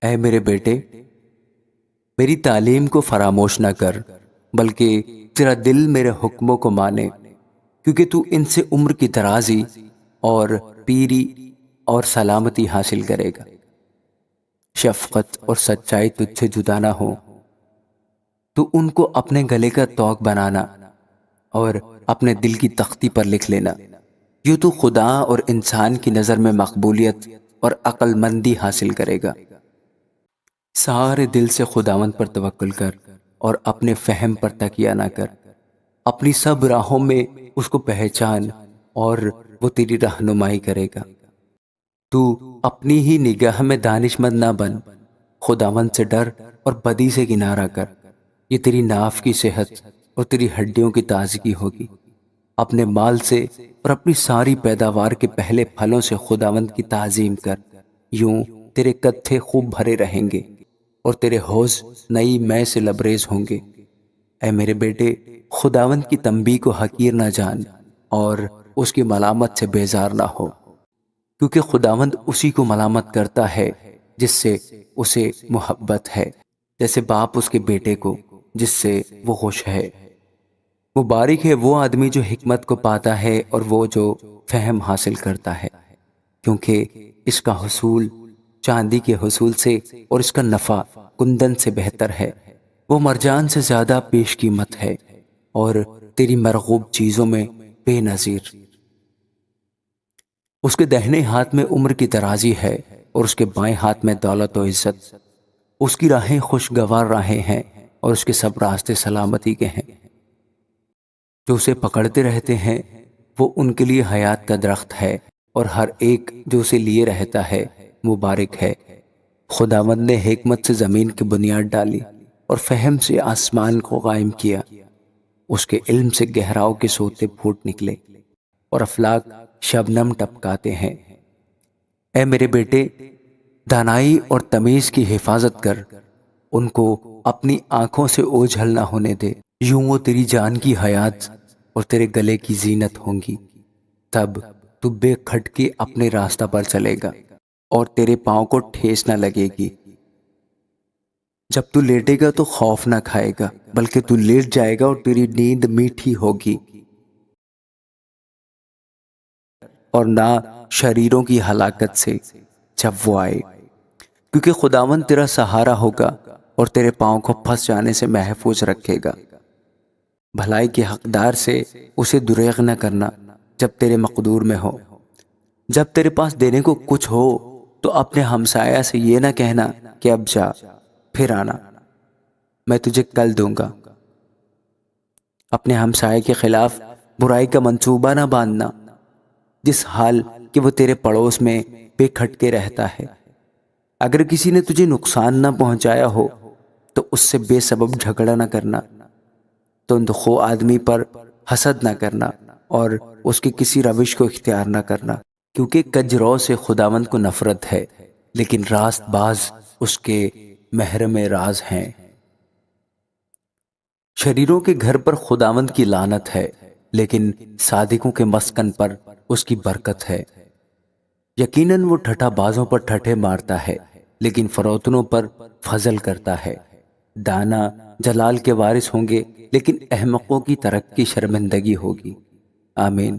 اے میرے بیٹے، میری تعلیم کو فراموش نہ کر، بلکہ تیرا دل میرے حکموں کو مانے، کیونکہ تو ان سے عمر کی درازی اور پیری اور سلامتی حاصل کرے گا۔ شفقت اور سچائی تجھ سے جدا نہ ہو تو ان کو اپنے گلے کا توق بنانا اور اپنے دل کی تختی پر لکھ لینا۔ یوں تو خدا اور انسان کی نظر میں مقبولیت اور عقل مندی حاصل کرے گا۔ سارے دل سے خداوند پر توکل کر اور اپنے فہم پر تکیہ نہ کر۔ اپنی سب راہوں میں اس کو پہچان اور وہ تیری رہنمائی کرے گا۔ تو اپنی ہی نگاہ میں دانشمند نہ بن، خداوند سے ڈر اور بدی سے کنارہ کر۔ یہ تیری ناف کی صحت اور تیری ہڈیوں کی تازگی ہوگی۔ اپنے مال سے اور اپنی ساری پیداوار کے پہلے پھلوں سے خداوند کی تعظیم کر۔ یوں تیرے کتھے خوب بھرے رہیں گے اور تیرے حوض نئی مے سے لبریز ہوں گے۔ اے میرے بیٹے، خداوند کی تنبیہ کو حقیر نہ جان اور اس کی ملامت سے بیزار نہ ہو، کیونکہ خداوند اسی کو ملامت کرتا ہے جس سے اسے محبت ہے، جیسے باپ اس کے بیٹے کو جس سے وہ خوش ہے۔ مبارک ہے وہ آدمی جو حکمت کو پاتا ہے اور وہ جو فہم حاصل کرتا ہے، کیونکہ اس کا حصول چاندی کے حصول سے اور اس کا نفع کندن سے بہتر ہے۔ وہ مرجان سے زیادہ پیش قیمت ہے اور تیری مرغوب چیزوں میں بے نظیر۔ اس کے دہنے ہاتھ میں عمر کی درازی ہے اور اس کے بائیں ہاتھ میں دولت و عزت۔ اس کی راہیں خوشگوار راہیں ہیں اور اس کے سب راستے سلامتی کے ہیں۔ جو اسے پکڑتے رہتے ہیں وہ ان کے لیے حیات کا درخت ہے، اور ہر ایک جو اسے لیے رہتا ہے مبارک ہے۔ خداوند نے حکمت سے زمین کی بنیاد ڈالی اور فہم سے آسمان کو قائم کیا۔ اس کے علم سے گہراؤں کے سوتے پھوٹ نکلے اور افلاک شبنم ٹپکاتے ہیں۔ اے میرے بیٹے، دانائی اور تمیز کی حفاظت کر، ان کو اپنی آنکھوں سے اوجھل نہ ہونے دے۔ یوں وہ تیری جان کی حیات اور تیرے گلے کی زینت ہوں گی۔ تب تو بے کھٹکے اپنے راستہ پر چلے گا اور تیرے پاؤں کو ٹھیس نہ لگے گی۔ جب تو لیٹے گا تو خوف نہ کھائے گا، بلکہ تو لیٹ جائے گا اور تیری نیند میٹھی ہوگی، اور نہ شریروں کی ہلاکت سے جب وہ آئے، کیونکہ خداوند تیرا سہارا ہوگا اور تیرے پاؤں کو پھنس جانے سے محفوظ رکھے گا۔ بھلائی کے حقدار سے اسے دریغ نہ کرنا جب تیرے مقدور میں ہو۔ جب تیرے پاس دینے کو کچھ ہو تو اپنے ہمسایہ سے یہ نہ کہنا کہ اب جا پھر آنا، میں تجھے کل دوں گا۔ اپنے ہمسائے کے خلاف برائی کا منصوبہ نہ باندھنا، جس حال کہ وہ تیرے پڑوس میں بے کھٹکے رہتا ہے۔ اگر کسی نے تجھے نقصان نہ پہنچایا ہو تو اس سے بے سبب جھگڑا نہ کرنا۔ تندخو آدمی پر حسد نہ کرنا اور اس کی کسی روش کو اختیار نہ کرنا، کیونکہ کجرو سے خداوند کو نفرت ہے، لیکن راست باز اس کے محرم راز ہیں۔ شریروں کے گھر پر خداوند کی لعنت ہے، لیکن صادقوں کے مسکن پر اس کی برکت ہے۔ یقیناً وہ ٹھٹھا بازوں پر ٹھٹھے مارتا ہے، لیکن فروتنوں پر فضل کرتا ہے۔ دانا جلال کے وارث ہوں گے، لیکن احمقوں کی ترقی شرمندگی ہوگی۔ آمین۔